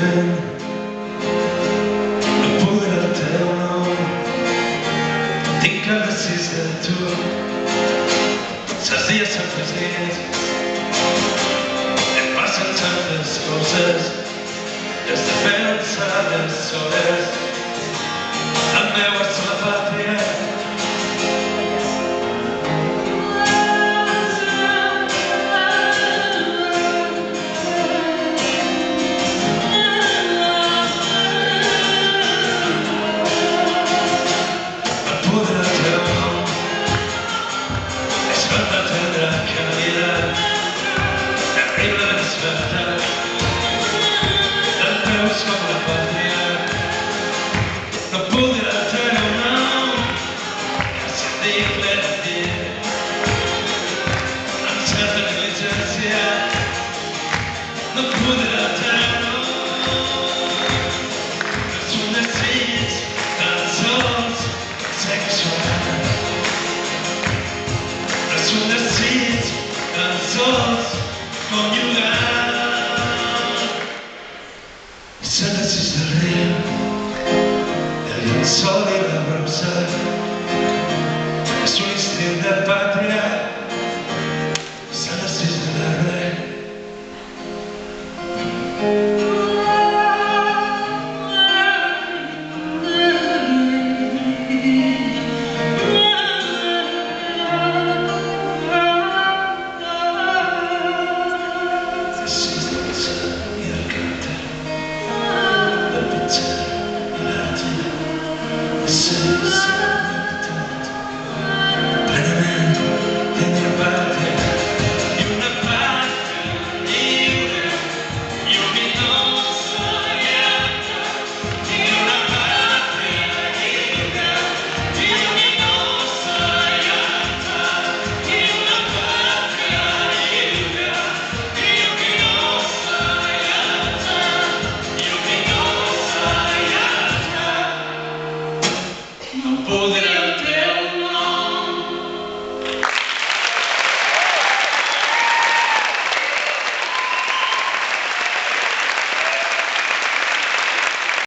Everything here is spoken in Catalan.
vent, no podrà el teu nom. Tinc el desig de tu, els dies són més nits, em passen tantes coses, des de pensar les hores, el meu és la pàtria. No podrà tenir un nom que s'indiqui